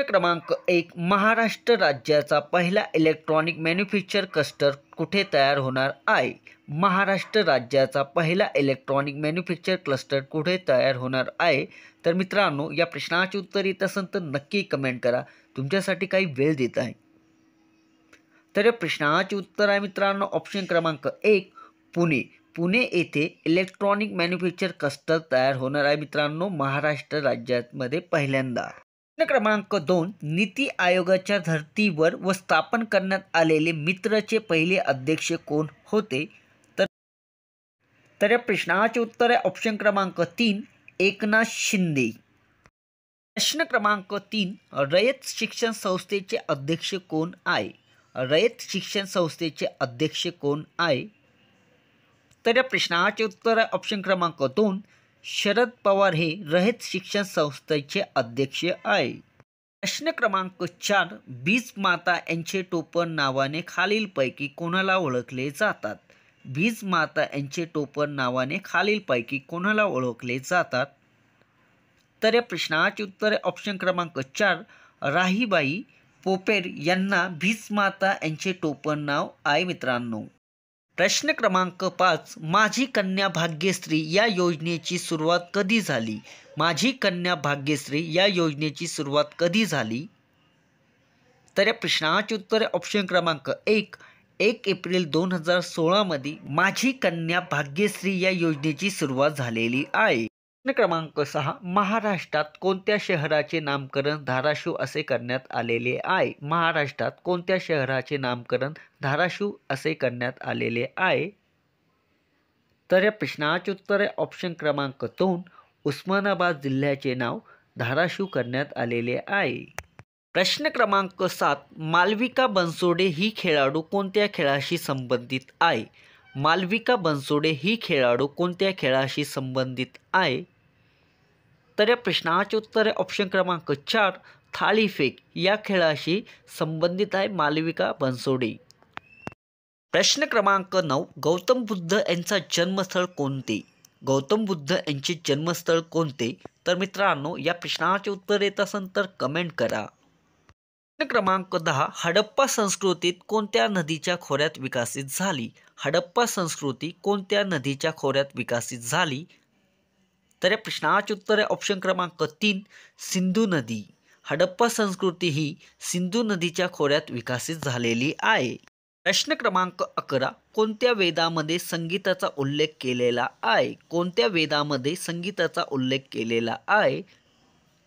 प्रश्न क्रमांक 1. महाराष्ट्र राज्याचा पहिला इलेक्ट्रॉनिक मॅन्युफॅक्चर क्लस्टर कुठे तयार होणार आहे? महाराष्ट्र राज्याचा पहिला इलेक्ट्रॉनिक मॅन्युफॅक्चर क्लस्टर कुठे तयार होणार आहे? तर मित्रांनो, या प्रश्नाचे उत्तर येत असेल तर नक्की कमेंट करा. तुमच्यासाठी काही वेळ देत आहे. तर या प्रश्नाचे उत्तर आहे मित्रांनो ऑप्शन क्रमांक 1 पुणे. पुणे येथे इलेक्ट्रॉनिक मॅन्युफॅक्चर क्लस्टर तयार होणार आहे मित्रांनो, महाराष्ट्र राज्यामध्ये पहिल्यांदा. प्रश्न क्रमांक 2. नीती आयोगाच्या धर्तीवर व स्थापन करण्यात आलेले मित्रचे पहिले अध्यक्ष कोण होते? तर या प्रश्नाचे उत्तर आहे ऑप्शन क्रमांक 3 एकनाथ शिंदे. प्रश्न क्रमांक 3. रयत शिक्षण संस्थेचे अध्यक्ष कोण आहे? रयत शिक्षण संस्थेचे अध्यक्ष कोण आहे? तर या प्रश्नाचे उत्तर आहे ऑप्शन क्रमांक 2 शरद पवार हे रयत शिक्षण संस्थेचे अध्यक्ष आहे. प्रश्न क्रमांक 4. बीज माता यांचे टोपण नावाने खालीलपैकी कोणाला ओळखले जातात? बीज माता यांचे टोपण नावाने खालीलपैकी कोणाला ओळखले जातात? तर या प्रश्नाचे उत्तर आहे ऑप्शन क्रमांक 4 राहीबाई पोपेर यांना भीसमाता यांचे टोपण नाव आहे मित्रांनो. प्रश्न क्रमांक 5. माझी कन्या भाग्यश्री या योजनेची सुरुवात कधी झाली? माझी कन्या भाग्यश्री या योजनेची सुरुवात कधी झाली? तर या प्रश्नाचे उत्तर आहे ऑप्शन क्रमांक 1 एप्रिल 2016 मध्ये माझी कन्या भाग्यश्री या योजनेची सुरुवात झालेली आहे. प्रश्न क्रमांक 6. महाराष्ट्रात कोणत्या शहराचे नामकरण धाराशिव असे करण्यात आलेले आहे? महाराष्ट्रात कोणत्या शहराचे नामकरण धाराशिव असे करण्यात आलेले आहे? तर या प्रश्नाचे उत्तर आहे ऑप्शन क्रमांक 2 उस्मानाबाद जिल्ह्याचे नाव धाराशिव करण्यात आलेले आहे. प्रश्न क्रमांक 7. मालविका बनसोडे ही खेळाडू कोणत्या खेळाशी संबंधित आहे? मालविका बनसोडे ही खेळाडू कोणत्या खेळाशी संबंधित आहे? तर या प्रश्नाचे उत्तर आहे ऑप्शन क्रमांक 4 थाळीफेक या खेळाशी संबंधित आहे मालविका बनसोडे. प्रश्न क्रमांक 9. गौतम बुद्ध यांचा जन्मस्थळ कोणते? गौतम बुद्ध यांचे जन्मस्थळ कोणते? तर मित्रांनो, या प्रश्नाचे उत्तर येत असेल तर कमेंट करा. प्रश्न क्रमांक 10. हडप्पा संस्कृतीत कोणत्या नदीच्या खोऱ्यात विकसित झाली? हडप्पा संस्कृती कोणत्या नदीच्या खोऱ्यात विकसित झाली? तर या प्रश्नाचे उत्तर आहे ऑप्शन क्रमांक 3 सिंधू नदी. हडप्पा संस्कृती ही सिंधू नदीच्या खोऱ्यात विकसित झालेली आहे. प्रश्न क्रमांक 11. कोणत्या वेदामध्ये संगीताचा उल्लेख केलेला आहे? कोणत्या वेदामध्ये संगीताचा उल्लेख केलेला आहे?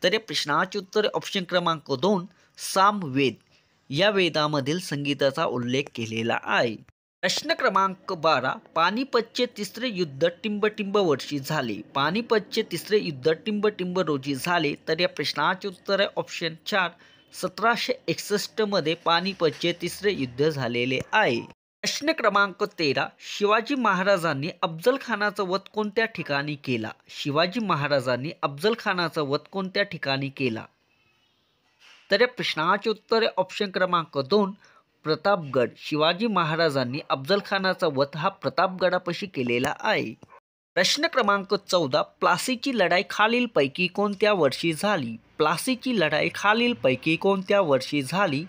तर या प्रश्नाचे उत्तर आहे ऑप्शन क्रमांक 2 सामवेद या वेदामधील संगीताचा उल्लेख केलेला आहे. प्रश्न क्रमांक 12. पानिपतचे तिसरे युद्ध टिंबटिंब वर्षी झाले. पानिपतचे तिसरे युद्ध टिंबटिंब रोजी झाले. तर या प्रश्नाचे उत्तर आहे ऑप्शन 4 1761 मध्ये पानिपतचे तिसरे युद्ध झालेले आहे. प्रश्न क्रमांक 13. शिवाजी महाराजांनी अफजल खानाचा वध कोणत्या ठिकाणी केला? शिवाजी महाराजांनी अफजल खानाचा वध कोणत्या ठिकाणी केला? तर या प्रश्नाचे उत्तर आहे ऑप्शन क्रमांक 2 प्रतापगड. शिवाजी महाराजांनी अफजल खानाचा वध हा प्रतापगडापाशी केलेला आहे. प्रश्न क्रमांक 14. प्लासीची लढाई खालीलपैकी कोणत्या वर्षी झाली? प्लासीची लढाई खालीलपैकी कोणत्या वर्षी झाली?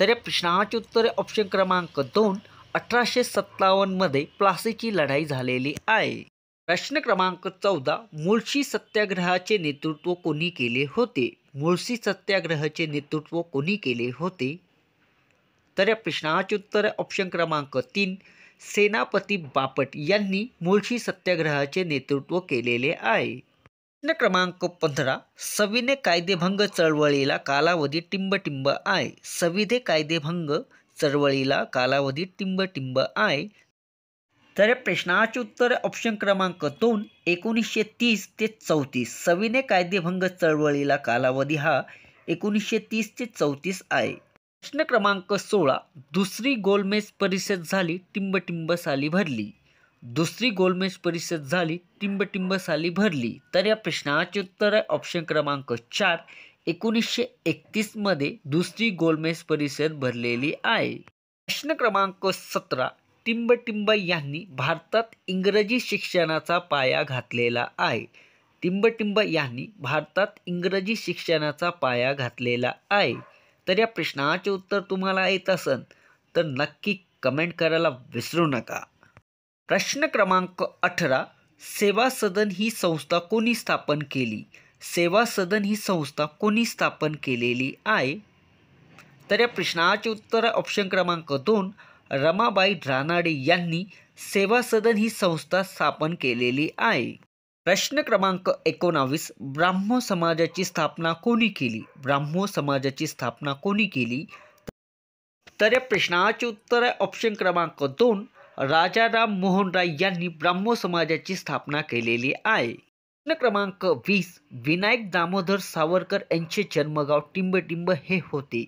तर या प्रश्नाचे उत्तर आहे ऑप्शन क्रमांक 2 1857 मध्ये प्लासीची लढाई झालेली आहे. प्रश्न क्रमांक 14. मुळशी सत्याग्रहाचे नेतृत्व कोणी केले होते? मुळशी सत्याग्रहाचे नेतृत्व कोणी केले होते? तर या प्रश्नाचे उत्तर आहे ऑप्शन क्रमांक 3 सेनापती बापट यांनी मुळशी सत्याग्रहाचे नेतृत्व केलेले आहे. प्रश्न क्रमांक 15. सविनय कायदेभंग चळवळीला कालावधी टिंबटिंब आहे. सविनय कायदेभंग चळवळीला कालावधी टिंबटिंब आहे. तर या प्रश्नाचे उत्तर आहे ऑप्शन क्रमांक 2 1930 ते 34. सविनय कायदेभंग चळवळीला कालावधी हा 1930 ते 34 आहे. प्रश्न क्रमांक 16. दुसरी गोलमेज परिषद झाली टिंबटिंब साली भरली. दुसरी गोलमेज परिषद झाली टिंबटिंब साली भरली. तर या प्रश्नाचे उत्तर आहे ऑप्शन क्रमांक 4 1931 मध्ये दुसरी गोलमेज परिषद भरलेली आहे. प्रश्न क्रमांक 17. टिंबटिंब यांनी भारतात इंग्रजी शिक्षणाचा पाया घातलेला आहे. टिंबटिंब यांनी भारतात इंग्रजी शिक्षणाचा पाया घातलेला आहे? तर या प्रश्नाचे उत्तर तुम्हाला येत असेल तर नक्की कमेंट करायला विसरू नका. प्रश्न क्रमांक 18. सेवा सदन ही संस्था कोणी स्थापन केली? सेवा सदन ही संस्था कोणी स्थापन केलेली आहे? तर या प्रश्नाचे उत्तर ऑप्शन क्रमांक 2. रमाबाई रानडे यांनी सेवा सदन ही संस्था स्थापन केलेली आहे. प्रश्न क्रमांक 19. ब्राह्मो समाजाची स्थापना कोणी केली? ब्राह्मो समाजाची स्थापना कोणी केली? तर या प्रश्नाचे उत्तर आहे ऑप्शन क्रमांक 2. राजाराम मोहन राय यांनी ब्राह्मो समाजाची स्थापना केलेली आहे. प्रश्न क्रमांक 20. विनायक दामोदर सावरकर यांचे जन्मगाव टिंबटिंब हे होते.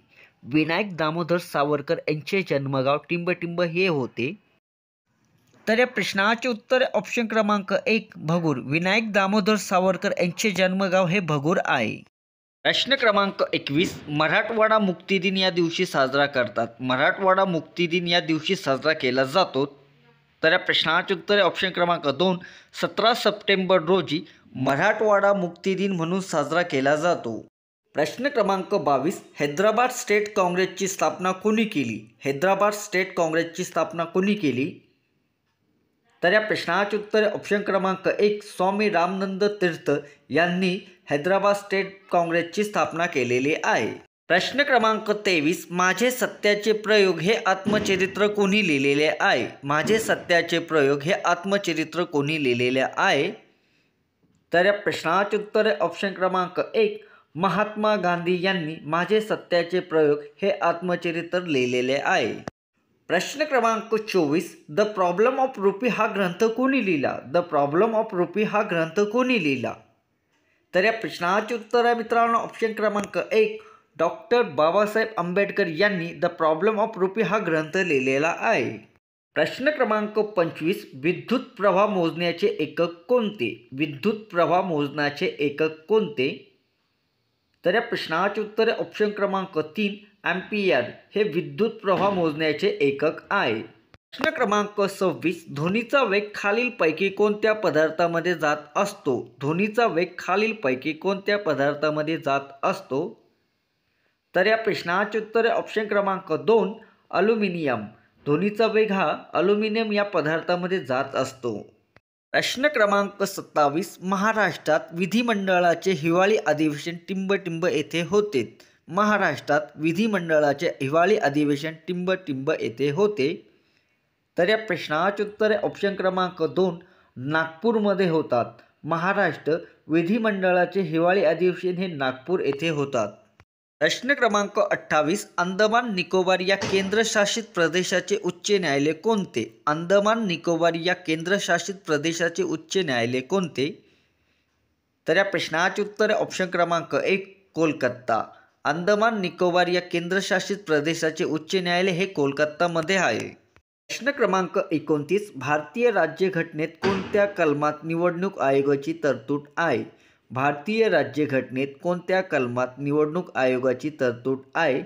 विनायक दामोदर सावरकर यांचे जन्मगाव टिंबटिंब हे होते. तर या प्रश्नाचे उत्तर ऑप्शन क्रमांक 1. भगूर. विनायक दामोदर सावरकर यांचे जन्मगाव हे भगूर आहे. प्रश्न क्रमांक 21. मराठवाडा मुक्तीदिन या दिवशी साजरा करतात. मराठवाडा मुक्तीदिन या दिवशी साजरा केला जातो. तर या प्रश्नाचे उत्तर ऑप्शन क्रमांक 2. 17 सप्टेंबर रोजी मराठवाडा मुक्तीदिन म्हणून साजरा केला जातो. प्रश्न क्रमांक 22. हैदराबाद स्टेट काँग्रेसची स्थापना कोणी केली? हैदराबाद स्टेट काँग्रेसची स्थापना कोणी केली? तर या प्रश्नाचे उत्तर ऑप्शन क्रमांक 1. स्वामी रामानंद तीर्थ यांनी हैदराबाद स्टेट काँग्रेसची स्थापना केलेली आहे. प्रश्न क्रमांक 23. माझे सत्याचे प्रयोग हे आत्मचरित्र कोणी लिहिलेले आहे? माझे सत्याचे प्रयोग हे आत्मचरित्र कोणी लिहिलेले आहे? तर या प्रश्नाचे उत्तर ऑप्शन क्रमांक 1. महात्मा गांधी यांनी माझे सत्याचे प्रयोग हे आत्मचरित्र लिहिलेले आहे. प्रश्न क्रमांक 24. द प्रॉब्लेम ऑफ रुपी हा ग्रंथ कोणी लिहिला? द प्रॉब्लेम ऑफ रुपी हा ग्रंथ कोणी लिहिला? तर या प्रश्नाचे उत्तर आहे मित्रांनो ऑप्शन क्रमांक 1. डॉक्टर बाबासाहेब आंबेडकर यांनी द प्रॉब्लेम ऑफ रुपी हा ग्रंथ लिहिलेला आहे. प्रश्न क्रमांक 25. विद्युत प्रवाह मोजण्याचे एकक कोणते? विद्युत प्रवाह मोजण्याचे एकक कोणते? तर या प्रश्नाचे उत्तर ऑप्शन क्रमांक 3. एम्पियर हे विद्युत प्रवाह मोजण्याचे एकक आहे. प्रश्न क्रमांक 26. ध्वनीचा वेग खालीलपैकी कोणत्या पदार्थामध्ये जात असतो? ध्वनीचा वेग खालीलपैकी कोणत्या पदार्थामध्ये जात असतो? तर या प्रश्नाचे उत्तर ऑप्शन क्रमांक 2. अल्युमिनियम. ध्वनीचा वेग हा अल्युमिनियम या पदार्थामध्ये जात असतो. प्रश्न क्रमांक 27. महाराष्ट्रात विधिमंडळाचे हिवाळी अधिवेशन टिंबटिंब येथे होते. महाराष्ट्रात विधिमंडळाचे हिवाळी अधिवेशन टिंबटिंब येथे होते. तर या प्रश्नाचे उत्तर ऑप्शन क्रमांक 2. नागपूरमध्ये होतात. महाराष्ट्र विधिमंडळाचे हिवाळी अधिवेशन हे नागपूर येथे होतात. प्रश्न क्रमांक 28. अंदमान निकोबार या केंद्रशासित प्रदेशाचे उच्च न्यायालय कोणते? अंदमान निकोबार या केंद्रशासित प्रदेशाचे उच्च न्यायालय कोणते? तर या प्रश्नाचे उत्तर ऑप्शन क्रमांक 1. कोलकाता. अंदमान निकोबार या केंद्रशासित प्रदेशाचे उच्च न्यायालय हे कोलकातामध्ये आहे. प्रश्न क्रमांक 29. भारतीय राज्यघटनेत कोणत्या कलमात निवडणूक आयोगाची तरतूद आहे? भारतीय राज्यघटनेत कोणत्या कलमात निवडणूक आयोगाची तरतूद आहे?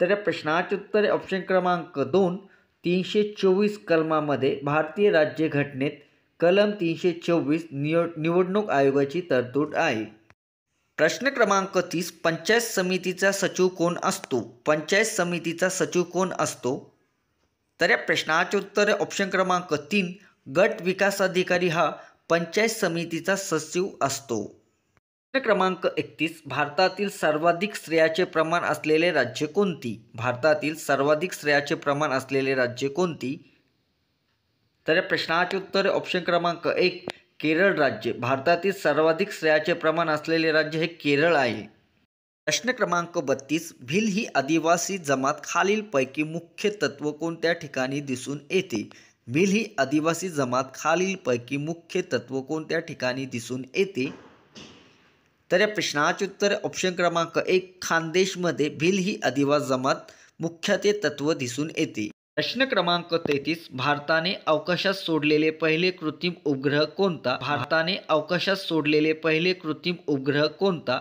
तर या प्रश्नाचे उत्तर ऑप्शन क्रमांक 2. 324 कलमामध्ये भारतीय राज्यघटनेत कलम 324 निवडणूक आयोगाची तरतूद आहे. प्रश्न क्रमांक 30. पंचायत समितीचा सचिव कोण असतो? पंचायत समितीचा सचिव कोण असतो? तर या प्रश्नाचे उत्तर ऑप्शन क्रमांक 3. गट विकास अधिकारी हा पंचायत समितीचा सचिव असतो. प्रश्न क्रमांक 31. भारतातील सर्वाधिक स्त्रियांचे प्रमाण असलेले राज्य कोणती? भारतातील सर्वाधिक स्त्रियांचे प्रमाण असलेले राज्य कोणती? तर या प्रश्नाचे उत्तर ऑप्शन क्रमांक 1. केरळ राज्य. भारतातील सर्वाधिक स्त्रियांचे प्रमाण असलेले राज्य हे केरळ आहे. प्रश्न क्रमांक 32. भिल ही आदिवासी जमात खालीलपैकी मुख्य तत्व कोणत्या ठिकाणी दिसून येते? भिल ही आदिवासी जमात खालीलपैकी मुख्य तत्व कोणत्या ठिकाणी दिसून येते? तर या प्रश्नाचे उत्तर ऑप्शन क्रमांक 1. खानदेशमध्ये भिल ही आदिवासी जमात मुख्यत्वे तत्व दिसून येते. प्रश्न क्रमांक 33. भारताने अवकाशात सोडलेले पहिले कृत्रिम उपग्रह कोणता? भारताने अवकाशात सोडलेले पहिले कृत्रिम उपग्रह कोणता?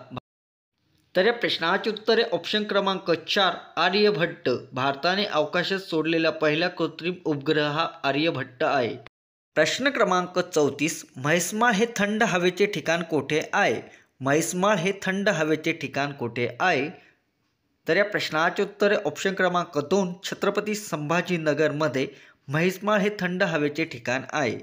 तर या प्रश्नाचे उत्तर ऑप्शन क्रमांक 4. आर्यभट्ट. भारताने अवकाशात सोडलेला पहिला कृत्रिम उपग्रह हा आर्यभट्ट आहे. प्रश्न क्रमांक 34, म्हैसमाळ हे थंड हवेचे ठिकाण कोठे आहे? म्हैसमाळ हे थंड हवेचे ठिकाण कोठे आहे? तर या प्रश्नाचे उत्तर ऑप्शन क्रमांक 2, छत्रपती संभाजीनगरमध्ये म्हैसमाळ हे थंड हवेचे ठिकाण आहे.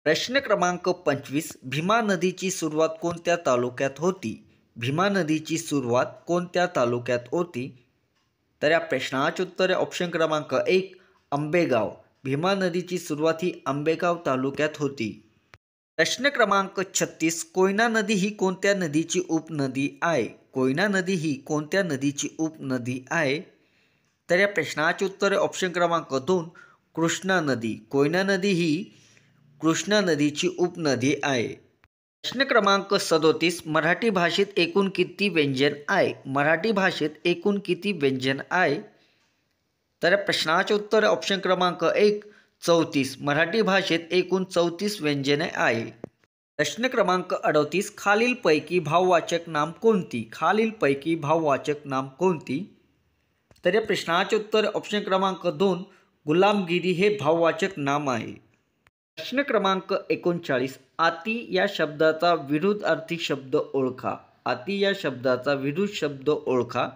प्रश्न क्रमांक 25, भीमा नदीची सुरुवात कोणत्या तालुक्यात होती? भीमा नदीची सुरुवात कोणत्या तालुक्यात होती? तर या प्रश्नाचे उत्तर ऑप्शन क्रमांक 1, आंबेगाव. भीमा नदीची सुरुवात ही आंबेगाव तालुक्यात होती. प्रश्न क्रमांक 36, कोयना नदी ही कोणत्या नदीची उपनदी आहे? कोयना नदी ही कोणत्या नदीची उपनदी आहे? तर या प्रश्नाचे उत्तर ऑप्शन क्रमांक 2, कृष्णा नदी. कोयना नदी ही कृष्णा नदीची उपनदी आहे. प्रश्न क्रमांक 37, मराठी भाषेत एकूण किती व्यंजन आहे? मराठी भाषेत एकूण किती व्यंजन आहे? तर या प्रश्नाचे उत्तर ऑप्शन क्रमांक 1, 34. मराठी भाषेत एकूण 34 व्यंजने आहे. प्रश्न क्रमांक 38, खालीलपैकी भाववाचक नाम कोणती? खालीलपैकी भाववाचक नाम कोणती? तर या प्रश्नाचे उत्तर ऑप्शन क्रमांक 2, गुलामगिरी हे भाववाचक नाम आहे. प्रश्न क्रमांक 39, आती या शब्दाचा विरुद्धार्थी शब्द ओळखा. आती या शब्दाचा विरुद्ध शब्द ओळखा.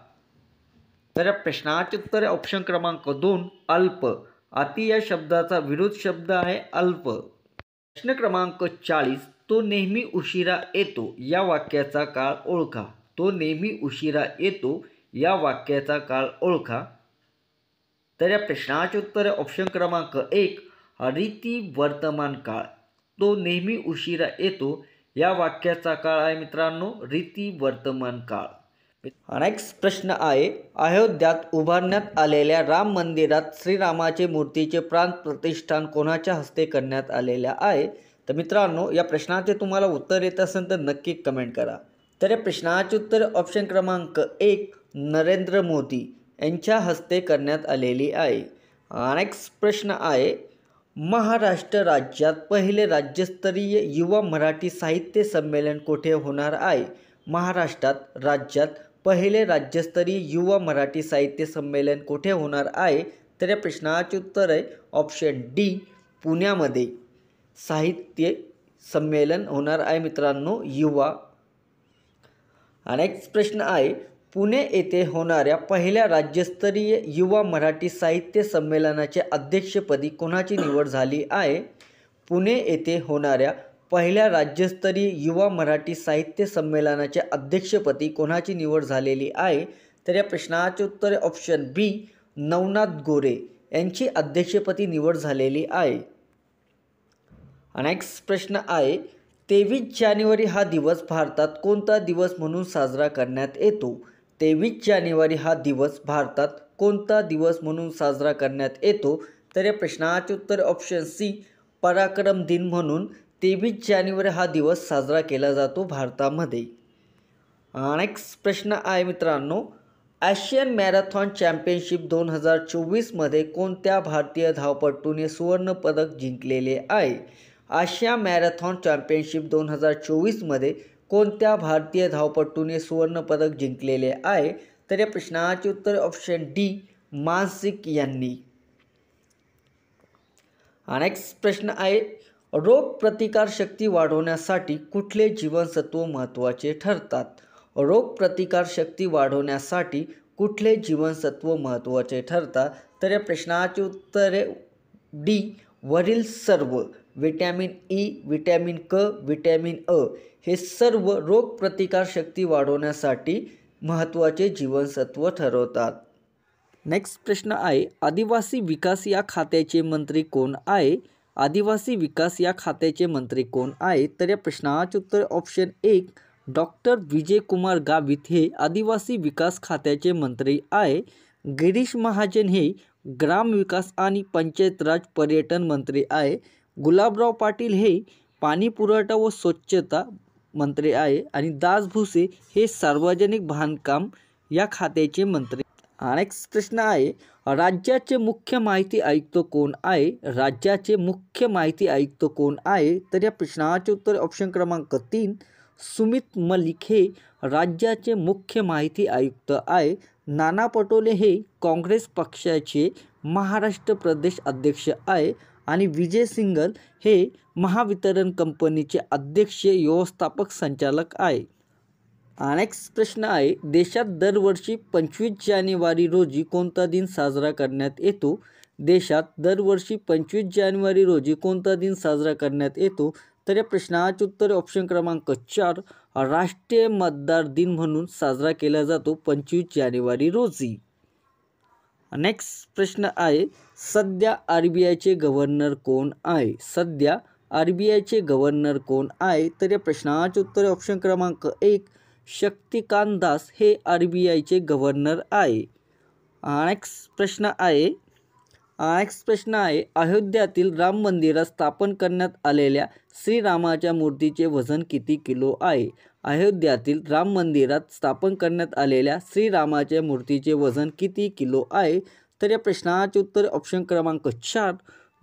तर या प्रश्नाचे उत्तर ऑप्शन क्रमांक 2, अल्प. आती या शब्दाचा विरुद्ध शब्द आहे अल्प. प्रश्न क्रमांक 40, तो नेहमी उशिरा येतो या वाक्याचा काळ ओळखा. तो नेहमी उशिरा येतो या वाक्याचा काळ ओळखा. तर या प्रश्नाचे उत्तर ऑप्शन क्रमांक 1, रीती वर्तमान काळ. तो नेहमी उशिरा येतो या वाक्याचा काळ आहे मित्रांनो रीती वर्तमान काळ. नेक्स्ट प्रश्न आहे, अयोध्यात उभारण्यात आलेल्या राम मंदिरात श्रीरामाचे मूर्तीचे प्राण प्रतिष्ठान कोणाच्या हस्ते करण्यात आलेल्या आहे? तर मित्रांनो या प्रश्नाचे तुम्हाला उत्तर येत असेल तर नक्की कमेंट करा. तर या प्रश्नाचे उत्तर ऑप्शन क्रमांक 1, नरेंद्र मोदी यांच्या हस्ते करण्यात आलेली आहे. नेक्स्ट प्रश्न आहे, महाराष्ट्र राज्यात पहिले राज्यस्तरीय युवा मराठी साहित्य संमेलन कुठे होणार आहे? महाराष्ट्रात राज्यात पहिले राज्यस्तरीय युवा मराठी साहित्य संमेलन कुठे होणार आहे? तर या प्रश्नाचे उत्तर आहे ऑप्शन डी, पुण्यामध्ये साहित्य संमेलन होणार आहे मित्रांनो युवा. नेक्स्ट प्रश्न आहे, पुणे येथे होणाऱ्या पहिल्या राज्यस्तरीय युवा मराठी साहित्य संमेलनाच्या अध्यक्षपदी कोणाची निवड झाली आहे? पुणे येथे होणाऱ्या पहिल्या राज्यस्तरीय युवा मराठी साहित्य संमेलनाच्या अध्यक्षपदी कोणाची निवड झालेली आहे? तर या प्रश्नाचे उत्तर ऑप्शन बी, नवनाथ गोरे यांची अध्यक्षपदी निवड झालेली आहे. नेक्स्ट प्रश्न आहे, 23 जानेवारी हा दिवस भारतात कोणता दिवस म्हणून साजरा करण्यात येतो? 23 जानेवारी हा दिवस भारतात कोणता दिवस म्हणून साजरा करण्यात येतो? तर या प्रश्नाचे उत्तर ऑप्शन सी, पराक्रम दिन म्हणून 23 जानेवारी हा दिवस साजरा केला जातो भारतामध्ये. नेक्स्ट प्रश्न आहे मित्रांनो, आशियन मॅरेथॉन चॅम्पियनशिप 2024मध्ये कोणत्या भारतीय धावपटूने सुवर्णपदक जिंकलेले आहे? आशिया मॅरेथॉन चॅम्पियनशिप 2024मध्ये कोणत्या भारतीय धावपटूने सुवर्णपदक जिंकलेले आहे? तर या प्रश्नाचे उत्तर ऑप्शन डी, मानसिक यांनी. नेक्स्ट प्रश्न आहे, रोग प्रतिकार शक्ती वाढवण्यासाठी कुठले जीवनसत्व महत्त्वाचे ठरतात? रोग प्रतिकार शक्ती वाढवण्यासाठी कुठले जीवनसत्व महत्त्वाचे ठरतात? तर या प्रश्नाचे उत्तर आहे डी, वरील सर्व. विटॅमिन ई, विटॅमिन क, विटॅमिन अ हे सर्व रोग प्रतिकार शक्ती वाढवण्यासाठी महत्त्वाचे जीवनसत्व ठरवतात. नेक्स्ट प्रश्न आहे, आदिवासी विकास या खात्याचे मंत्री कोण आहे? आदिवासी विकास या खात्याचे मंत्री कोण आहे? तर या प्रश्नाचे उत्तर ऑप्शन 1, डॉक्टर विजयकुमार गावित हे आदिवासी विकास खात्याचे मंत्री आहे. गिरीश महाजन हे ग्रामविकास आणि पंचायत राज पर्यटन मंत्री आहे. गुलाबराव पाटील हे पाणी पुरवठा व स्वच्छता मंत्री आहे आणि दास भुसे हे सार्वजनिक बांधकाम या खात्याचे मंत्री. नेक्स्ट प्रश्न आहे, राज्याचे मुख्य माहिती आयुक्त कोण आहे? राज्याचे मुख्य माहिती आयुक्त कोण आहे? तर या प्रश्नाचे उत्तर ऑप्शन क्रमांक 3, सुमित मलिक हे राज्याचे मुख्य माहिती आयुक्त आहे. नाना पटोले हे काँग्रेस पक्षाचे महाराष्ट्र प्रदेश अध्यक्ष आहे आणि विजय सिंघल हे महावितरण कंपनीचे अध्यक्ष व्यवस्थापक संचालक आहे. नेक्स्ट प्रश्न आहे, देशात दरवर्षी 25 जानेवारी रोजी कोणता दिन साजरा करण्यात येतो? देशात दरवर्षी 25 जानेवारी रोजी कोणता दिन साजरा करण्यात येतो? तर या प्रश्नाचे उत्तर ऑप्शन क्रमांक 4 राष्ट्रीय मतदार दिन म्हणून साजरा केला जातो 25 जानेवारी रोजी. नेक्स्ट प्रश्न आहे, सध्या RBIचे गव्हर्नर कोण आहे? सध्या RBIचे गव्हर्नर कोण आहे? तर या प्रश्नाचे उत्तर ऑप्शन क्रमांक 1 शक्तिकांत दास हे RBIचे गव्हर्नर आहे. नेक्स्ट प्रश्न आहे, अयोध्यातील राम मंदिरात स्थापन करण्यात आलेल्या श्रीरामाच्या मूर्तीचे वजन किती किलो आहे? अयोध्यातील राम मंदिरात स्थापन करण्यात आलेल्या श्रीरामाच्या मूर्तीचे वजन किती किलो आहे? तर या प्रश्नाचे उत्तर ऑप्शन क्रमांक 4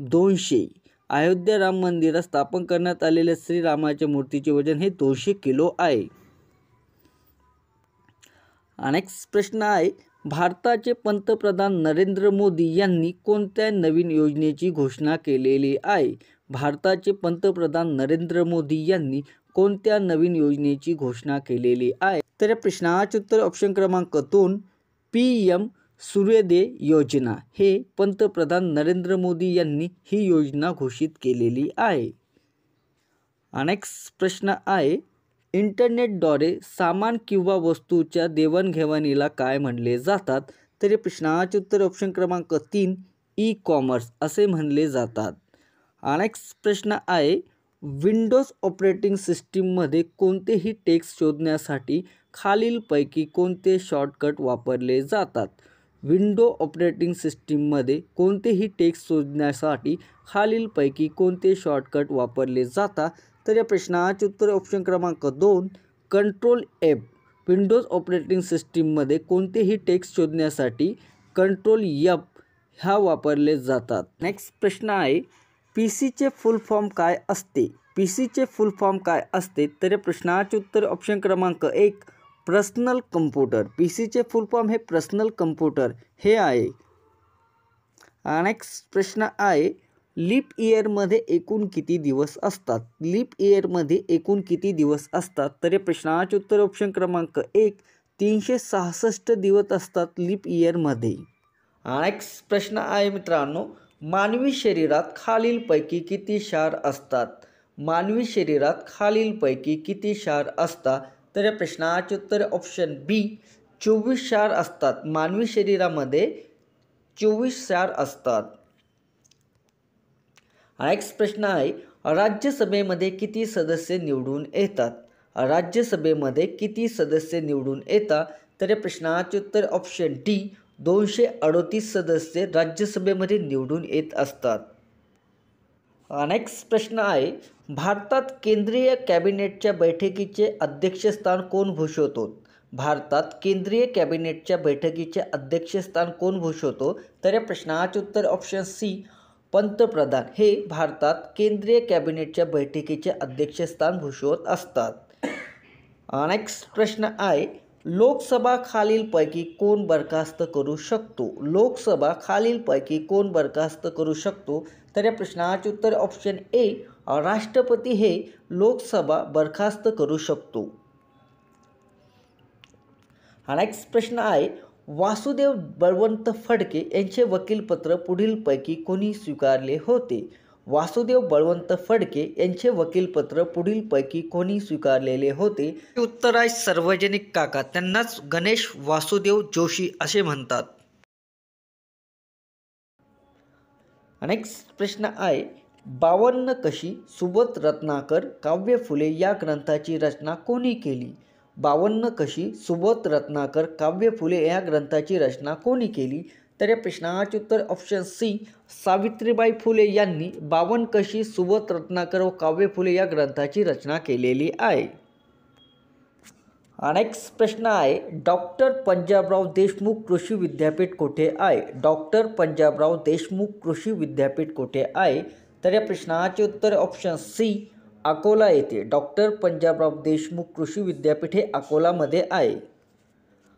200. अयोध्या राम मंदिरात स्थापन करण्यात आलेल्या श्रीरामाच्या मूर्तीचे वजन हे 200 किलो आहे. नेक्स्ट प्रश्न आहे, भारताचे पंतप्रधान नरेंद्र मोदी यांनी कोणत्या नवीन योजनेची घोषणा केलेली आहे? भारताचे पंतप्रधान नरेंद्र मोदी यांनी कोणत्या नवीन योजनेची घोषणा केलेली आहे? तर या प्रश्नाचे उत्तर ऑप्शन क्रमांक 2 PM सूर्योदय योजना हे पंतप्रधान नरेंद्र मोदी यांनी ही योजना घोषित केलेली आहे. नेक्स्ट प्रश्न आहे, इंटरनेटद्वारे सामान किंवा वस्तूच्या देवाणघेवाणीला काय म्हणले जातात? तर या प्रश्नाचे उत्तर ऑप्शन क्रमांक 3 ई-कॉमर्स असे म्हणले जातात. नेक्स्ट प्रश्न आहे, विंडोज ऑपरेटिंग सिस्टीममध्ये कोणतेही टेक्स्ट शोधण्यासाठी खालीलपैकी कोणते शॉर्टकट वापरले जातात? विंडो ऑपरेटिंग सिस्टीममध्ये कोणतेही टेक्स्ट शोधण्यासाठी खालीलपैकी कोणते शॉर्टकट वापरले जातात? तर या प्रश्नाचे उत्तर ऑप्शन क्रमांक 2 कंट्रोल F. विंडोज ऑपरेटिंग सिस्टीममध्ये कोणतेही टेक्स्ट शोधण्यासाठी कंट्रोल F ह्या वापरले जातात. नेक्स्ट प्रश्न आहे, PCचे फुल फॉर्म काय असते? PCचे फुल फॉर्म काय असते? तर या प्रश्नाचे उत्तर ऑप्शन क्रमांक 1 पर्सनल कम्प्युटर. PCचे फुल फॉर्म हे पर्सनल कम्प्युटर हे आहे. नेक्स्ट प्रश्न आहे, लीप इयरमध्ये एकूण किती दिवस असतात? लीप इयरमध्ये एकूण किती दिवस असतात? तर या प्रश्नाचे उत्तर ऑप्शन क्रमांक 1 366 दिवस असतात लीप इयरमध्ये. नेक्स्ट प्रश्न आहे मित्रांनो, मानवी शरीरात खालीलपैकी किती क्षार असतात? मानवी शरीरात खालीलपैकी किती क्षार असतात? तर या प्रश्नाचे उत्तर ऑप्शन B 24 क्षार असतात. मानवी शरीरामध्ये 24 क्षार असतात. नेक्स्ट प्रश्न आहे, राज्यसभेमध्ये किती सदस्य निवडून येतात? राज्यसभेमध्ये किती सदस्य निवडून येतात? तर या प्रश्नाचे उत्तर ऑप्शन D 238 सदस्य राज्यसभेमध्ये निवडून येत असतात. नेक्स्ट प्रश्न आहे, भारतात केंद्रीय कॅबिनेटच्या बैठकीचे अध्यक्षस्थान कोण भूषवतो? भारतात केंद्रीय कॅबिनेटच्या बैठकीचे अध्यक्षस्थान कोण भूषवतो? तर या प्रश्नाचे उत्तर ऑप्शन C पंतप्रधान हे भारतात केंद्रीय कॅबिनेटच्या बैठकीचे अध्यक्षस्थान भूषवत असतात. नेक्स्ट प्रश्न आहे, लोकसभा खालीलपैकी कोण बरखास्त करू शकतो? लोकसभा खालीलपैकी कोण बरखास्त करू शकतो? तर या प्रश्नाचे उत्तर ऑप्शन A राष्ट्रपती हे लोकसभा बरखास्त करू शकतो. नेक्स्ट प्रश्न आहे, वासुदेव बळवंत फडके यांचे वकीलपत्र पुढीलपैकी कोणी स्वीकारले होते? वासुदेव बळवंत फडके यांचे वकीलपत्र पुढीलपैकी कोणी स्वीकारलेले होते? उत्तर आहे सार्वजनिक काका, त्यांनाच गणेश वासुदेव जोशी असे म्हणतात. नेक्स्ट प्रश्न आहे, 52 कशी सुबोध रत्नाकर काव्य फुले या ग्रंथाची रचना कोणी केली? 52 कशी सुबोध रत्नाकर काव्य फुले या ग्रंथाची रचना कोणी केली? तर या प्रश्नाचे उत्तर ऑप्शन C सावित्रीबाई फुले यांनी 52 कशी सुबोध रत्नाकर व काव्य फुले या ग्रंथाची रचना केलेली आहे. नेक्स्ट प्रश्न आहे, डॉक्टर पंजाबराव देशमुख कृषी विद्यापीठ कुठे आहे? डॉक्टर पंजाबराव देशमुख कृषी विद्यापीठ कुठे आहे? तर या प्रश्नाचे उत्तर ऑप्शन C अकोला येथे. डॉक्टर पंजाबराव देशमुख कृषी विद्यापीठ हे अकोलामध्ये आहे.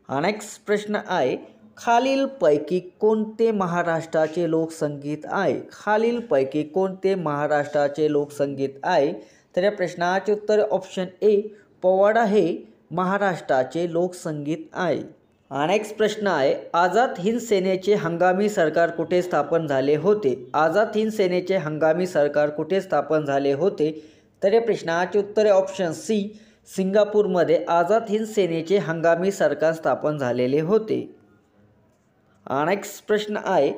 नेक्स्ट प्रश्न आहे, खालीलपैकी कोणते महाराष्ट्राचे लोकसंगीत आहे? खालीलपैकी कोणते महाराष्ट्राचे लोकसंगीत आहे? तर या प्रश्नाचे उत्तर ऑप्शन ए पोवाडा हे महाराष्ट्राचे लोकसंगीत आहे. नेक्स्ट प्रश्न आहे, आझाद हिंद सेनेचे हंगामी सरकार कुठे स्थापन झाले होते? आझाद हिंद सेनेचे हंगामी सरकार कुठे स्थापन झाले होते? तर या प्रश्नाचे उत्तर ऑप्शन सी सिंगापूरमध्ये आझाद हिंद सेनेचे हंगामी सरकार स्थापन झालेले होते. नेक्स्ट प्रश्न आहे,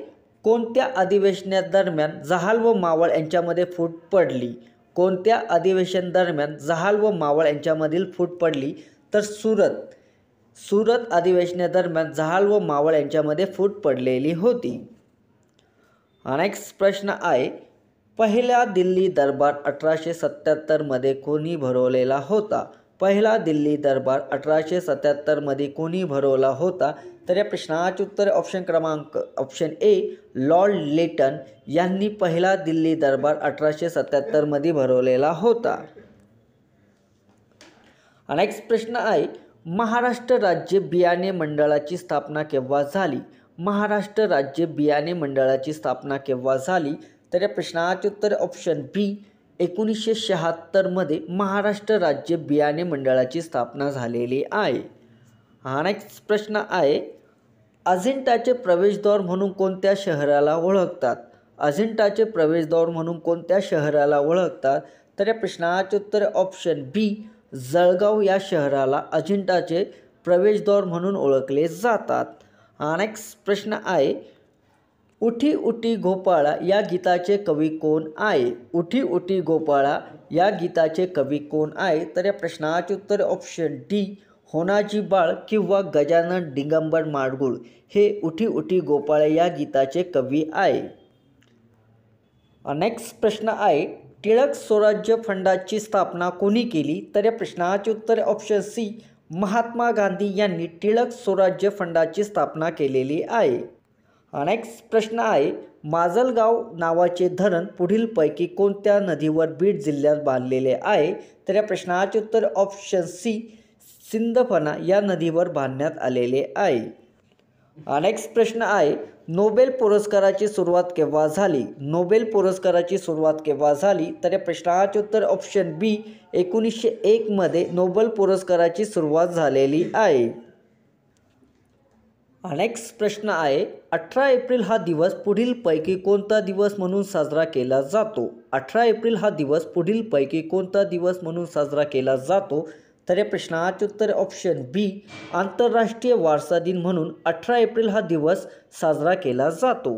कोणत्या अधिवेशनादरम्यान जहाल व मावळ यांच्यामध्ये फूट पडली? कोणत्या अधिवेशन दरम्यान जहाल व मावळ यांच्यामधील फूट पडली? तर सुरत अधिवेशनादरम्यान जहाल व मावळ यांच्यामध्ये फूट पडलेली होती. नेक्स्ट प्रश्न आहे, पहिला दिल्ली दरबार 1877 कोणी भरवलेला होता? पहिला दिल्ली दरबार 1877 कोणी भरवला होता? तर या प्रश्नाचे उत्तर ऑप्शन ए लॉर्ड लेटन यांनी पहिला दिल्ली दरबार 1877 भरवलेला होता. नेक्स्ट प्रश्न आहे, महाराष्ट्र राज्य बियाणे मंडळाची स्थापना केव्हा झाली? महाराष्ट्र राज्य बियाणे मंडळाची स्थापना केव्हा झाली? तर या प्रश्नाचे उत्तर ऑप्शन बी 1976 महाराष्ट्र राज्य बियाणे मंडळाची स्थापना झालेली आहे. नेक्स्ट प्रश्न आहे, अजिंठाचे प्रवेशद्वार म्हणून कोणत्या शहराला ओळखतात? अजिंठाचे प्रवेशद्वार म्हणून कोणत्या शहराला ओळखतात? तर या प्रश्नाचे उत्तर ऑप्शन बी जळगाव या शहराला अजिंठाचे प्रवेशद्वार म्हणून ओळखले जातात. नेक्स्ट प्रश्न आहे, उठी उठी गोपाळा या गीताचे कवी कोण आहे? उठी उठी गोपाळा या गीताचे कवी कोण आहे? तर या प्रश्नाचे उत्तर ऑप्शन डी होनाजी बाळ किंवा गजानन दिगंबर माडगुळ हे उठी उठी गोपाळा या गीताचे कवी आहे. नेक्स्ट प्रश्न आहे, टिळक स्वराज्य फंडाची स्थापना कोणी केली? तर या प्रश्नाचे उत्तर ऑप्शन सी महात्मा गांधी यांनी टिळक स्वराज्य फंडाची स्थापना केलेली आहे. नेक्स्ट प्रश्न आहे, माजलगाव नावाचे धरण पुढीलपैकी कोणत्या नदीवर बीड जिल्ह्यात बांधलेले आहे? तर या प्रश्नाचे उत्तर ऑप्शन सी सिंदफणा या नदीवर बांधण्यात आलेले आहे. नेक्स्ट प्रश्न आहे, नोबेल पुरस्काराची सुरुवात केव्हा झाली? नोबेल पुरस्काराची सुरुवात केव्हा झाली? तर या प्रश्नाचे उत्तर ऑप्शन बी 1901 नोबेल पुरस्काराची सुरुवात झालेली आहे. नेक्स्ट प्रश्न आहे, 18 एप्रिल हा दिवस पुढीलपैकी कोणता दिवस म्हणून साजरा केला जातो? 18 एप्रिल हा दिवस पुढीलपैकी कोणता दिवस म्हणून साजरा केला जातो? तर या प्रश्नाचे उत्तर ऑप्शन बी आंतरराष्ट्रीय वारसा दिन म्हणून 18 एप्रिल हा दिवस साजरा केला जातो.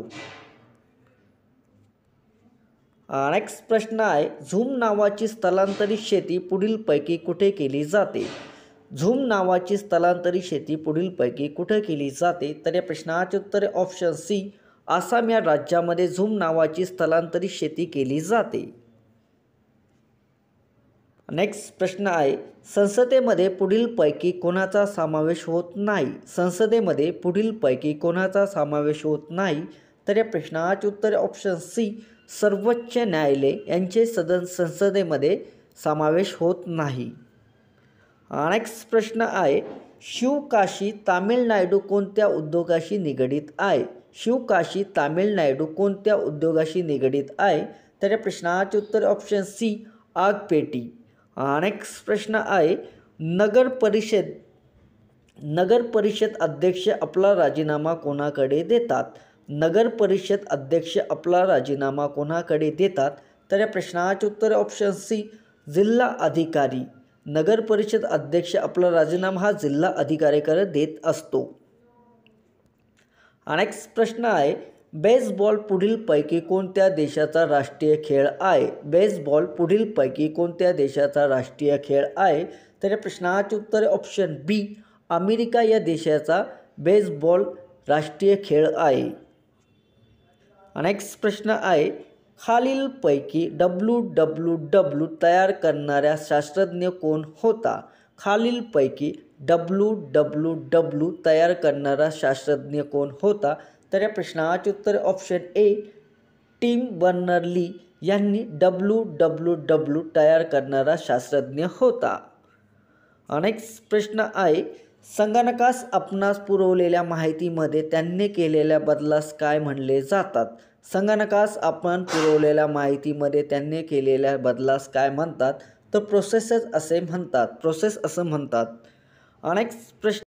नेक्स्ट प्रश्न आहे, झूम नावाची स्थलांतरित शेती पुढीलपैकी कुठे केली जाते? झूम नावाची स्थलांतरित शेती पुढीलपैकी कुठे केली जाते? तर या प्रश्नाचे उत्तर ऑप्शन सी आसाम या राज्यामध्ये झूम नावाची स्थलांतरित शेती केली जाते. नेक्स्ट प्रश्न आहे, संसदेमध्ये पुढीलपैकी कोणाचा समावेश होत नाही? संसदेमध्ये पुढीलपैकी कोणाचा समावेश होत नाही? तर या प्रश्नाचे उत्तर ऑप्शन सी सर्वोच्च न्यायालय यांचे संसदेमध्ये समावेश होत नाही. नेक्स्ट प्रश्न आहे, शिवकाशी तामिळनाडू कोणत्या उद्योगाशी निगडीत आहे? शिवकाशी तामिळनाडू कोणत्या उद्योगाशी निगडीत आहे? तर या प्रश्नाचे उत्तर ऑप्शन सी आगपेटी. नेक्स्ट प्रश्न आहे, नगर परिषद अध्यक्ष आपला राजीनामा कोणाकडे देतात? नगर परिषद अध्यक्ष आपला राजीनामा कोणाकडे देतात? तर या प्रश्नाचे उत्तर ऑप्शन सी जिल्हा अधिकारी. नगर परिषद अध्यक्ष आपला राजीनामा हा जिल्हा अधिकाऱ्याकडे देत असतो. नेक्स्ट प्रश्न आहे, बेसबॉल पुढीलपैकी कोणत्या देशाचा राष्ट्रीय खेळ आहे? बेसबॉल पुढीलपैकी कोणत्या देशाचा राष्ट्रीय खेळ आहे? तर या प्रश्नाचे उत्तर ऑप्शन बी अमेरिका या देशाचा बेसबॉल राष्ट्रीय खेळ आहे. नेक्स्ट प्रश्न आहे, खालीलपैकी WWW तयार करणाऱ्या शास्त्रज्ञ कोण होता? खालीलपैकी WWW तयार करणारा शास्त्रज्ञ कोण होता? तर या प्रश्नाचे उत्तर ऑप्शन ए टिम बर्नर्स-ली यांनी WWW तयार करणारा शास्त्रज्ञ होता. नेक्स्ट प्रश्न आहे, संगणकास आपणास पुरवलेल्या माहितीमध्ये त्यांनी केलेल्या बदलास काय म्हणले जातात? संगणकास आपण पुरवलेल्या माहितीमध्ये त्यांनी केलेल्या बदलास काय म्हणतात? तर प्रोसेस असं म्हणतात.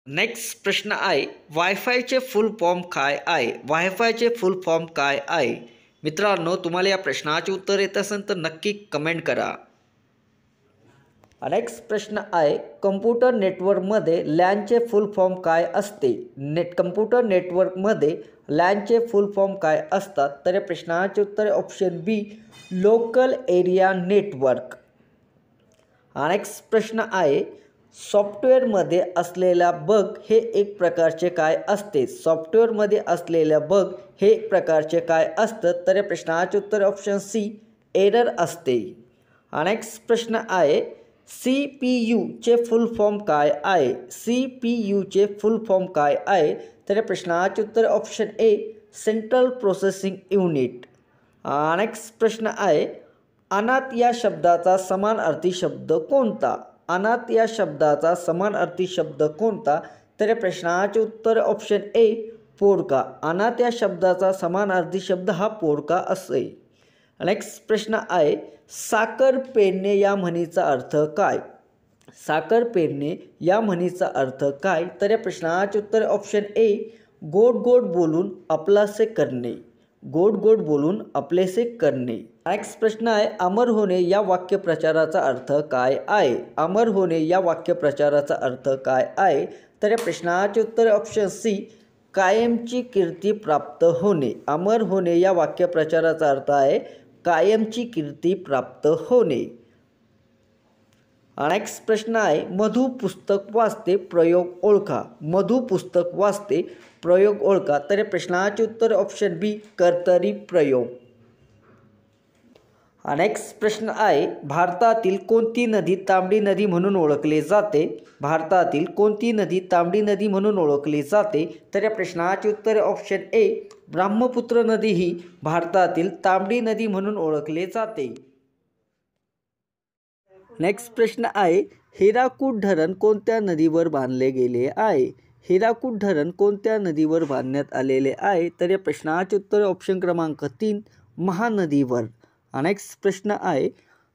नेक्स्ट प्रश्न आहे, वायफायचे फुल फॉर्म काय आहे? वायफायचे फुल फॉर्म काय आहे? मित्रांनो, तुम्हाला या प्रश्नाचे उत्तर येत असेल तर नक्की कमेंट करा. नेक्स्ट प्रश्न आहे, कम्प्युटर नेटवर्कमध्ये लॅनचे फुल फॉर्म काय असते? कम्प्युटर नेटवर्कमध्ये लॅनचे फुल फॉर्म काय असतात? तर या प्रश्नाचे उत्तर ऑप्शन बी, लोकल एरिया नेटवर्क. नेक्स्ट प्रश्न आहे, सॉफ्टवेअरमध्ये असलेला बग हे एक प्रकारचे काय असते? सॉफ्टवेअरमध्ये असलेल्या बग हे एक प्रकारचे काय असतं? तर या प्रश्नाचे उत्तर ऑप्शन सी, एरर असते. नेक्स्ट प्रश्न आहे, CPU फुल फॉर्म काय आहे? CPU फुल फॉर्म काय आहे? तर या प्रश्नाचे उत्तर option A, central processing unit. Next प्रश्न आहे, अनाथ या शब्दाचा समानार्थी शब्द कोणता? अनाथ या शब्दाचा समानार्थी शब्द कोणता? तर या प्रश्नाचे उत्तर ऑप्शन ए, पोरका. अनाथ या शब्दाचा समानार्थी शब्द हा पोरका असेल. नेक्स्ट प्रश्न आहे, साखर पेरणे या म्हणीचा अर्थ काय? साखर पेरणे या म्हणीचा अर्थ काय? तर या प्रश्नाचे उत्तर ऑप्शन ए, गोड गोड बोलून आपलासे करणे. गोड गोड बोलून आपलेसे करणे. नेक्स्ट प्रश्न आहे, अमर होणे या वाक्यप्रचाराचा अर्थ काय आहे? अमर होणे या वाक्यप्रचाराचा अर्थ काय आहे? तर या प्रश्नाचे उत्तर ऑप्शन सी, कायमची कीर्ती प्राप्त होणे. अमर होणे या वाक्यप्रचाराचा अर्थ आहे कायमची कीर्ती प्राप्त होणे. नेक्स्ट प्रश्न आहे, मधु पुस्तक वाचते, प्रयोग ओळखा. मधु पुस्तक वाचते, प्रयोग ओळखा. तर या प्रश्नाचे उत्तर ऑप्शन बी, कर्तरी प्रयोग. नेक्स्ट प्रश्न आहे, भारतातील कोणती नदी तांबडी नदी म्हणून ओळखली जाते? भारतातील कोणती नदी तांबडी नदी म्हणून ओळखली जाते? तर या प्रश्नाचे उत्तर ऑप्शन ए, ब्रह्मपुत्र नदी ही भारतातील तांबडी नदी म्हणून ओळखली जाते. नेक्स्ट प्रश्न आहे, हिराकूड धरण कोणत्या नदीवर बांधले गेले आहे? हिराकूड धरण कोणत्या नदीवर बांधण्यात आलेले आहे? तर या प्रश्नाचे उत्तर ऑप्शन क्रमांक 3, महानदीवर. नेक्स्ट प्रश्न आहे,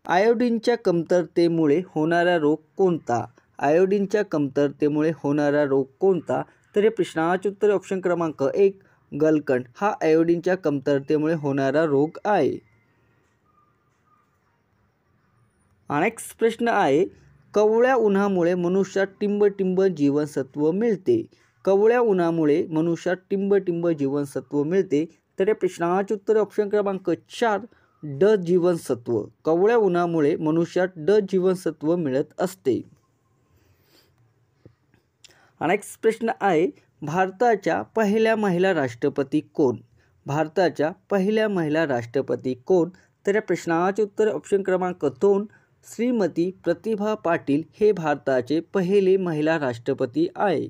आयोडीनच्या कमतरतेमुळे होणारा रोग कोणता? आयोडीनच्या कमतरतेमुळे होणारा रोग कोणता? तर या प्रश्नाचे उत्तर ऑप्शन क्रमांक 1, गलकंड हा आयोडीनच्या कमतरतेमुळे होणारा रोग आहे. नेक्स्ट प्रश्न आहे, कवळ्या उन्हामुळे मनुष्यात टिंब जीवनसत्व मिळते. कवळ्या उन्हामुळे मनुष्यात टिंब जीवनसत्व मिळते. तर या प्रश्नाचे उत्तर ऑप्शन क्रमांक 4, ड जीवनसत्व. कवळ्या उन्हामुळे मनुष्यात ड जीवनसत्व मिळत असते. नेक्स्ट प्रश्न आहे, भारताच्या पहिल्या महिला राष्ट्रपती कोण? भारताच्या पहिल्या महिला राष्ट्रपती कोण? तर या प्रश्नाचे उत्तर ऑप्शन क्रमांक 2, श्रीमती प्रतिभा पाटील हे भारताचे पहिले महिला राष्ट्रपती आहे.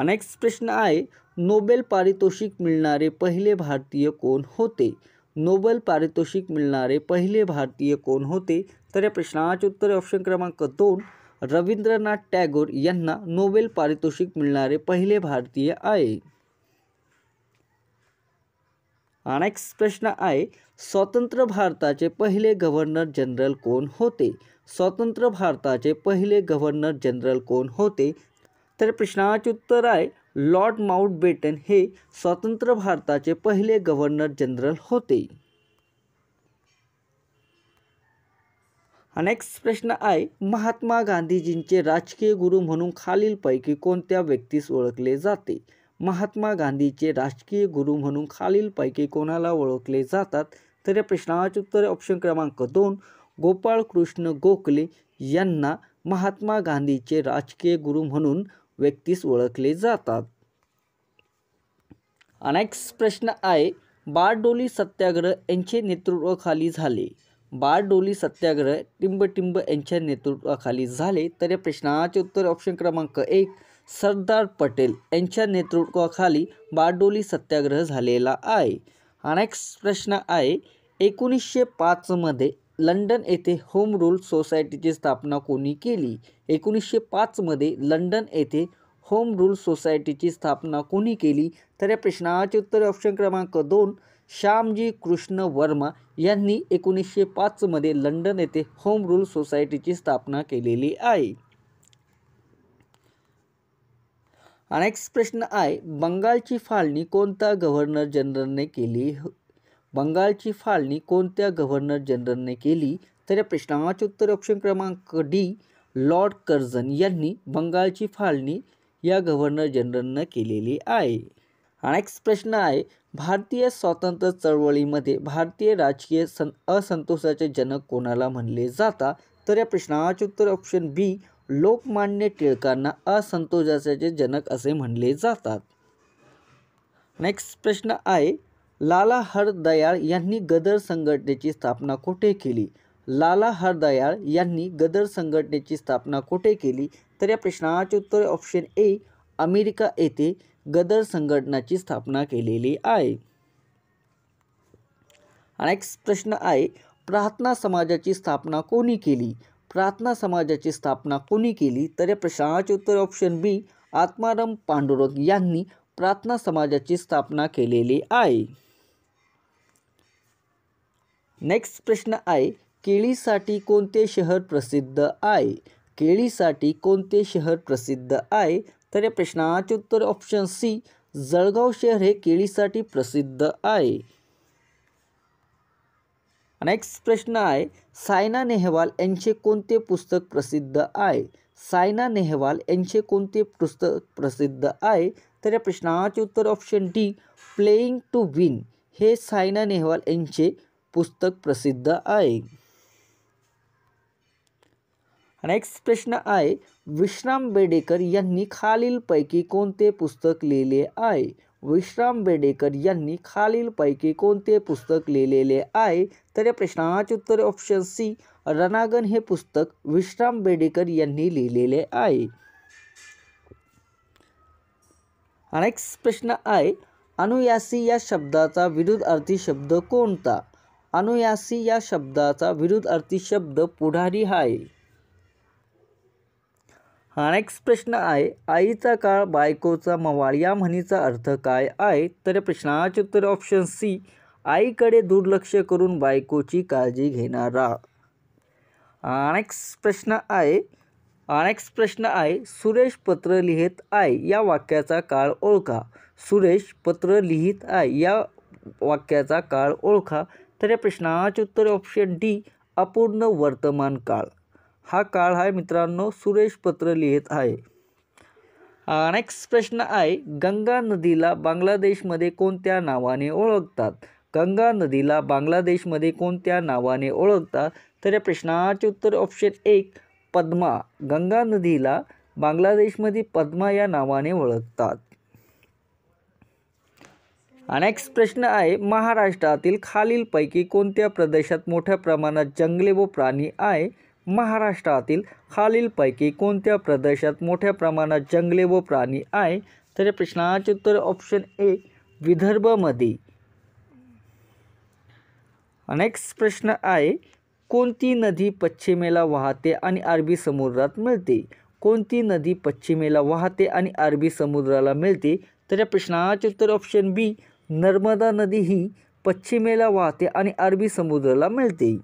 नेक्स्ट प्रश्न आहे, नोबेल पारितोषिक मिळणारे पहिले भारतीय कोण होते? नोबेल पारितोषिक मिळणारे पहिले भारतीय कोण होते? तर या प्रश्नाचे उत्तर ऑप्शन क्रमांक 2, रवींद्रनाथ टागोर यांना नोबेल पारितोषिक मिळणारे पहिले भारतीय आहे. नेक्स्ट प्रश्न आहे, स्वतंत्र भारताचे पहिले गव्हर्नर जनरल कोण होते? स्वतंत्र भारताचे पहिले गव्हर्नर जनरल कोण होते? तर प्रश्नाचे उत्तर आहे, लॉर्ड माउंटबेटन हे स्वतंत्र भारताचे पहिले गव्हर्नर जनरल होते. नेक्स्ट प्रश्न आहे, महात्मा गांधीजींचे राजकीय गुरु म्हणून खालीलपैकी कोणत्या व्यक्तीस ओळखले जाते? महात्मा गांधीचे राजकीय गुरु म्हणून खालीलपैकी कोणाला ओळखले जातात? तर या प्रश्नाचे उत्तर ऑप्शन क्रमांक 2, गोपाळकृष्ण गोखले यांना महात्मा गांधीचे राजकीय गुरु म्हणून व्यक्तीस ओळखले जातात. नेक्स्ट प्रश्न आहे, बारडोली सत्याग्रह यांचे नेतृत्वाखाली झाले. बारडोली सत्याग्रह टिंब यांच्या नेतृत्वाखाली झाले. तर या प्रश्नाचे उत्तर ऑप्शन क्रमांक 1, सरदार पटेल यांच्या नेतृत्वाखाली बारडोली सत्याग्रह झालेला आहे. नेक्स्ट प्रश्न आहे, 1905 मध्ये लंडन येथे होम रूल सोसायटीची स्थापना कोणी केली? 1905 मध्ये लंडन येथे होम रूल सोसायटीची स्थापना कोणी केली? तर या प्रश्नाचे उत्तर ऑप्शन क्रमांक 2 श्यामजी कृष्ण वर्मा यांनी 1905 मध्ये लंडन येथे होम रूल सोसायटीची स्थापना केलेली आहे. नेक्स्ट प्रश्न आहे, बंगालची फाळणी कोणत्या गव्हर्नर जनरलने केली? बंगालची फाळणी कोणत्या गव्हर्नर जनरलने केली? तर या प्रश्नाचे उत्तर ऑप्शन क्रमांक डी लॉर्ड कर्झन यांनी बंगालची फाळणी या गव्हर्नर जनरलने केलेली आहे. नेक्स्ट प्रश्न आहे, भारतीय स्वातंत्र्य चळवळीमध्ये भारतीय राजकीय असंतोषाचे जनक कोणाला म्हणले जातात? तर या प्रश्नाचे उत्तर ऑप्शन बी लोकमान्य टिळकांना असंतोषाचे जनक असे म्हणले जातात. नेक्स्ट प्रश्न आहे, लाला हरदयाळ यांनी गदर संघटनेची स्थापना कुठे केली? लाला हरदयाळ यांनी गदर संघटनेची स्थापना कुठे केली? तर या प्रश्नाचे उत्तर ऑप्शन ए अमेरिका येथे गदर संघटनाची स्थापना केलेली आहे. नेक्स्ट प्रश्न आहे, प्रार्थना समाजाची स्थापना कोणी केली? प्रार्थना समाजाची स्थापना कोणी केली? तर या प्रश्नाचे उत्तर ऑप्शन बी आत्माराम पांडुरंग यांनी प्रार्थना समाजाची स्थापना केलेली आहे. नेक्स्ट प्रश्न आहे, केळीसाठी कोणते शहर प्रसिद्ध आहे? केळीसाठी कोणते शहर प्रसिद्ध आहे? तर या प्रश्नाचे उत्तर ऑप्शन सी जळगाव शहर हे केळीसाठी प्रसिद्ध आहे. नेक्स्ट प्रश्न आहे, सायना नेहवाल यांचे कोणते पुस्तक प्रसिद्ध आहे? सायना नेहवाल यांचे कोणते पुस्तक प्रसिद्ध आहे? तर या प्रश्नाचे उत्तर option D playing to win हे सायना नेहवाल यांचे पुस्तक प्रसिद्ध आहे. नेक्स्ट प्रश्न आहे, विश्राम बेडेकर यांनी खालीलपैकी कोणते पुस्तक लिहिले आहे? विश्राम बेडेकर यांनी खालीलपैकी कोणते पुस्तक लिहिलेले आहे? तर या प्रश्नाचे उत्तर ऑप्शन सी रणांगण हे पुस्तक विश्राम बेडेकर यांनी लिहिलेले आहे. नेक्स्ट प्रश्न आहे, अनुयासी या शब्दाचा विरुद्धार्थी शब्द कोणता? अनुयासी या शब्दाचा विरुद्धार्थी शब्द पुढारी आहे. नेक्स्ट प्रश्न आहे, आईचा काळ बायकोचा मवाळ या म्हणीचा अर्थ काय आहे? तर प्रश्नाचे उत्तर ऑप्शन सी आईकडे दुर्लक्ष करून बायकोची काळजी घेणारा. नेक्स्ट प्रश्न आहे, सुरेश पत्र लिहित आहे या वाक्याचा काळ ओळखा. सुरेश पत्र लिहित आहे या वाक्याचा काळ ओळखा. तर या प्रश्नाचे उत्तर ऑप्शन डी अपूर्ण वर्तमान काळ हा काळ आहे मित्रांनो. सुरेश पत्र लिहित आहे. नेक्स्ट प्रश्न आहे, गंगा नदीला बांगलादेशमध्ये कोणत्या नावाने ओळखतात? गंगा नदीला बांगलादेशमध्ये कोणत्या नावाने ओळखतात? तर या प्रश्नाचे उत्तर ऑप्शन एक पद्मा. गंगा नदीला बांगलादेशमध्ये पद्मा या नावाने ओळखतात. नेक्स्ट प्रश्न आहे, महाराष्ट्रातील खालीलपैकी कोणत्या प्रदेशात मोठ्या प्रमाणात जंगले व प्राणी आहे? महाराष्ट्रातील खालीलपैकी कोणत्या प्रदेशात मोठ्या प्रमाणात जंगले व प्राणी आहे? तर या प्रश्नाचे उत्तर ऑप्शन ए विदर्भमध्ये. नेक्स्ट प्रश्न आहे, कोणती नदी पश्चिमेला वाहते आणि अरबी समुद्रात मिळते? कोणती नदी पश्चिमेला वाहते आणि अरबी समुद्राला मिळते? तर या प्रश्नाचे उत्तर ऑप्शन बी नर्मदा नदी ही पश्चिमेला वाहते आणि अरबी समुद्राला मिळते.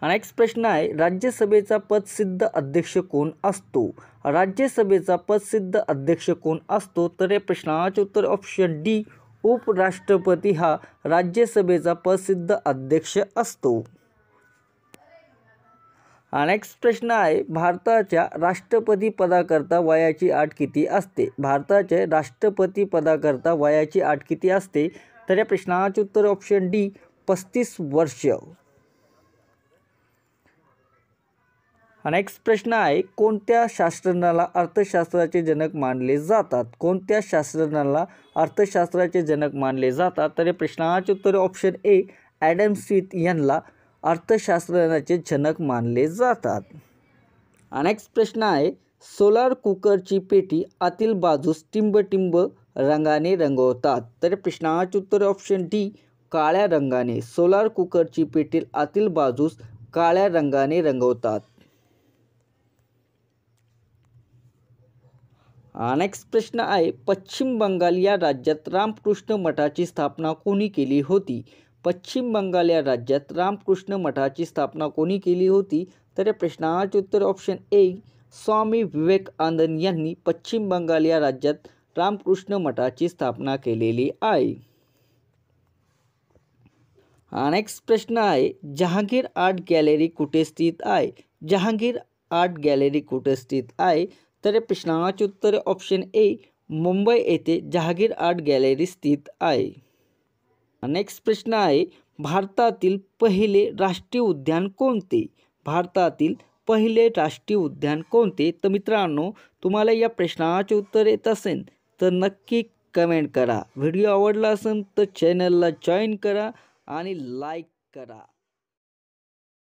नेक्स्ट प्रश्न आहे, राज्यसभेचा पदसिद्ध अध्यक्ष कोण असतो? राज्यसभेचा पदसिद्ध अध्यक्ष कोण असतो? तर या प्रश्नाचे उत्तर ऑप्शन डी उपराष्ट्रपती हा राज्यसभेचा पदसिद्ध अध्यक्ष असतो. नेक्स्ट प्रश्न आहे, भारताच्या राष्ट्रपती पदाकरता वयाची अट किती असते? भारताच्या राष्ट्रपती पदाकरता वयाची अट किती असते? तर या प्रश्नाचे उत्तर ऑप्शन डी 35 वर्ष. नेक्स्ट प्रश्न आहे, कोणत्या शास्त्रज्ञाला अर्थशास्त्राचे जनक मानले जातात? कोणत्या शास्त्रज्ञाला अर्थशास्त्राचे जनक मानले जातात? तर या प्रश्नाचे उत्तर ऑप्शन ए ॲडम स्मिथ यांना अर्थशास्त्राचे जनक मानले जातात. नेक्स्ट प्रश्न आहे, सोलार कुकरची पेटी आतील बाजूस टिंबटिंब रंगाने रंगवतात. तर प्रश्नाचे उत्तर ऑप्शन डी काळ्या रंगाने? सोलार कुकरची पेटील आतील बाजूस काळ्या रंगाने रंगवतात. नेक्स्ट प्रश्न आहे, पश्चिम बंगाल या राज्यात रामकृष्ण मठाची स्थापना कोणी केली होती? पश्चिम बंगाल या राज्यात रामकृष्ण मठाची स्थापना कोणी केली होती? तर या प्रश्नाचे उत्तर ऑप्शन ए स्वामी विवेकानंद यांनी पश्चिम बंगाल या राज्यात रामकृष्ण मठाची स्थापना केलेली आहे. नेक्स्ट प्रश्न आहे, जहांगीर आर्ट गॅलरी कुठे स्थित आहे? जहांगीर आर्ट गॅलरी कुठे स्थित आहे? तर या प्रश्नाचे उत्तर ऑप्शन ए मुंबई येथे जहांगीर आर्ट गॅलरी स्थित आहे. नेक्स्ट प्रश्न आहे, भारतातील पहिले राष्ट्रीय उद्यान कोणते? भारतातील पहिले राष्ट्रीय उद्यान कोणते? तर मित्रांनो, तुम्हाला या प्रश्नाचे उत्तर येत असेल तर नक्की कमेंट करा. व्हिडिओ आवडला असेल तर चॅनलला जॉईन करा आणि लाईक करा.